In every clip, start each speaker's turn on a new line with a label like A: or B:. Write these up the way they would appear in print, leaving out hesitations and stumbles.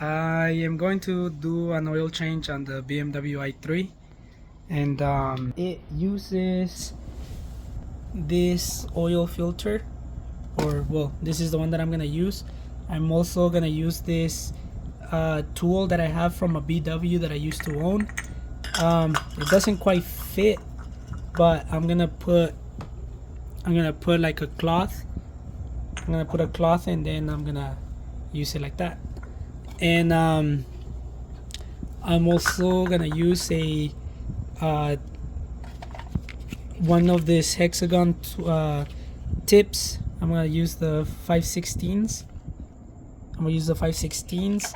A: I am going to do an oil change on the BMW i3, and it uses this oil filter, or well, this is the one that I'm gonna use. I'm also gonna use this tool that I have from a BMW that I used to own. It doesn't quite fit, but I'm gonna put like a cloth. I'm gonna put a cloth, and then I'm gonna use it like that. And I'm also gonna use a one of these hexagon tips. I'm gonna use the 5/16s. I'm gonna use the 5/16s,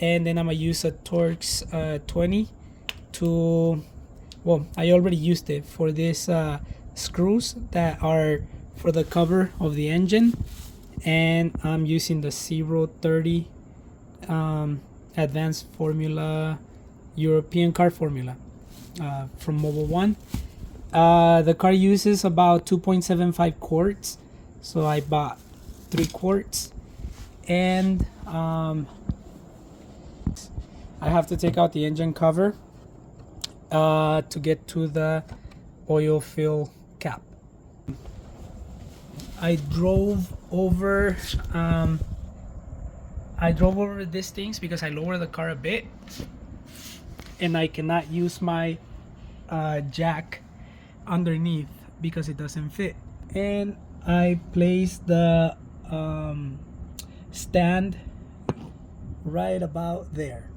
A: and then I'm gonna use a Torx 20 to, well, I already used it for this screws that are for the cover of the engine, and I'm using the 030 advanced formula, European car formula from Mobile One. The car uses about 2.75 quarts, so I bought 3 quarts, and I have to take out the engine cover to get to the oil fill cap. I drove over these things because I lowered the car a bit, and I cannot use my jack underneath because it doesn't fit. And I placed the stand right about there.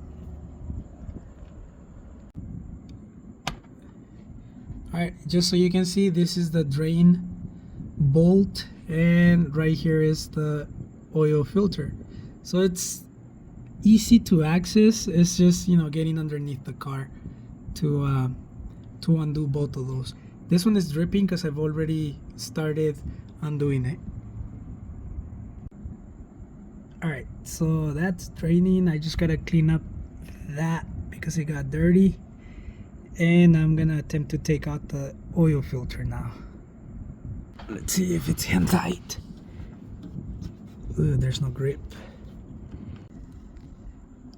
A: Alright, just so you can see, this is the drain bolt, and right here is the oil filter. So it's easy to access. It's just, getting underneath the car to undo both of those. This one is dripping because I've already started undoing it. Alright, so that's draining. I just gotta clean up that because it got dirty, and I'm gonna attempt to take out the oil filter now. Let's see if it's hand tight. Ooh, there's no grip.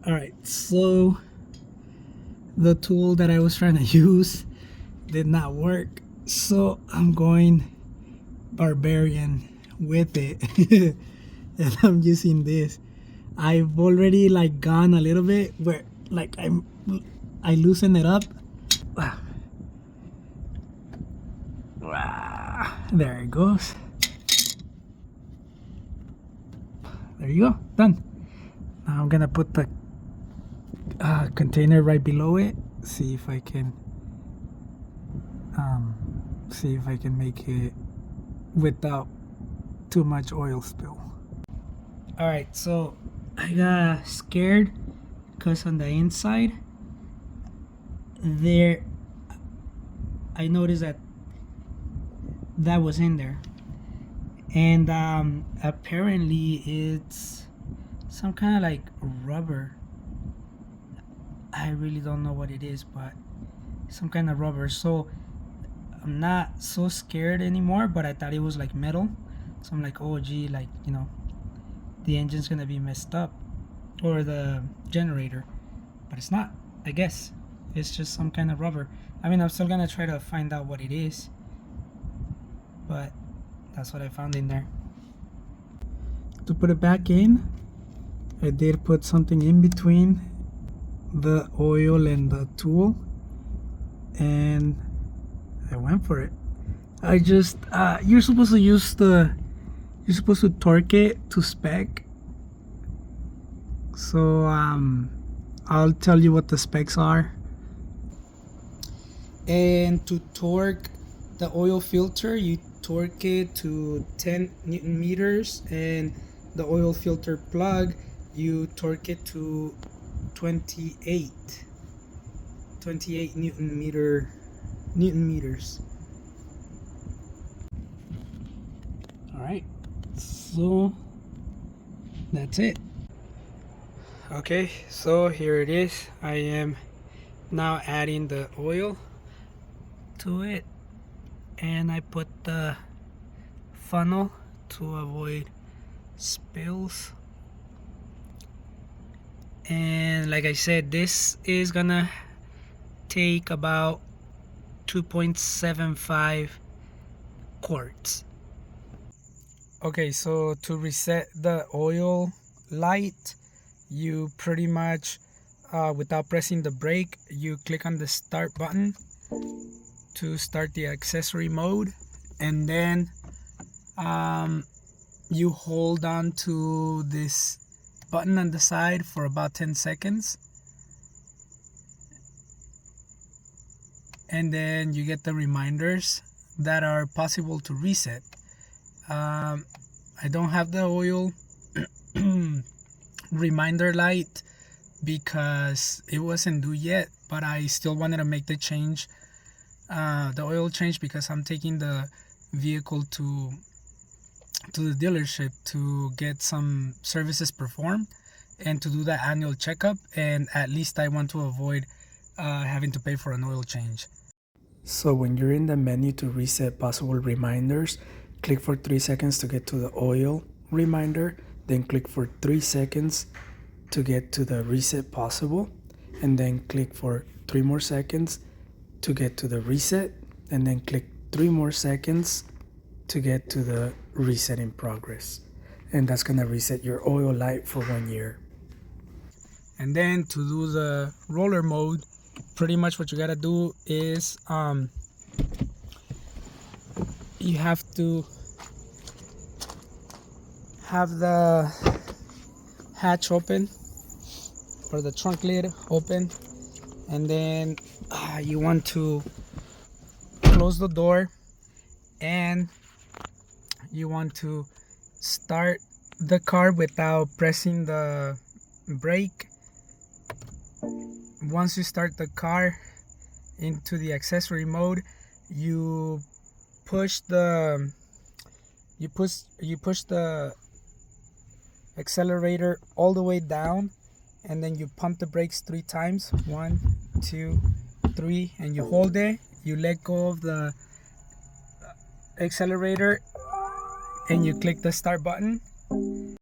A: Alright, so the tool that I was trying to use did not work, so I'm going barbarian with it. And I'm using this. I've already gone a little bit where I loosen it up. There it goes. There you go, done. Now I'm gonna put the container right below it. See if I can make it without too much oil spill. Alright, so I got scared because on the inside there, I noticed that was in there, and apparently it's some kind of rubber. I really don't know what it is, but some kind of rubber. So I'm not so scared anymore, but I thought it was metal, so I'm like, oh gee, the engine's gonna be messed up, or the generator, but it's not. I guess it's just some kind of rubber. I mean, I'm still gonna try to find out what it is, but that's what I found in there. To put it back in, I did put something in between the oil and the tool, and I went for it. I just you're supposed to torque it to spec, so I'll tell you what the specs are. And to torque the oil filter, you torque it to 10 Newton meters, and the oil filter plug, you torque it to 28 Newton meters. Alright, so that's it. Okay, so here it is. I am now adding the oil to it, and I put the funnel to avoid spills, And like I said, this is gonna take about 2.75 quarts. Okay, so to reset the oil light, you pretty much without pressing the brake, you click on the start button to start the accessory mode, and then you hold on to this button on the side for about 10 seconds, and then you get the reminders that are possible to reset. I don't have the oil reminder light because it wasn't due yet, but I still wanted to make the change, the oil change, because I'm taking the vehicle to the dealership to get some services performed and to do that annual checkup, and at least I want to avoid having to pay for an oil change. So when you're in the menu to reset possible reminders, click for 3 seconds to get to the oil reminder, then click for 3 seconds to get to the reset possible, and then click for 3 more seconds to get to the reset, and then click 3 more seconds to get to the reset in progress. And that's gonna reset your oil light for 1 year. And then to do the roller mode, pretty much what you gotta do is you have to have the hatch open, or the trunk lid open, and then you want to close the door, and you want to start the car without pressing the brake. Once you start the car into the accessory mode, you push the accelerator all the way down, and then you pump the brakes 3 times, 1, 2, 3, and you hold it. You let go of the accelerator and you click the start button.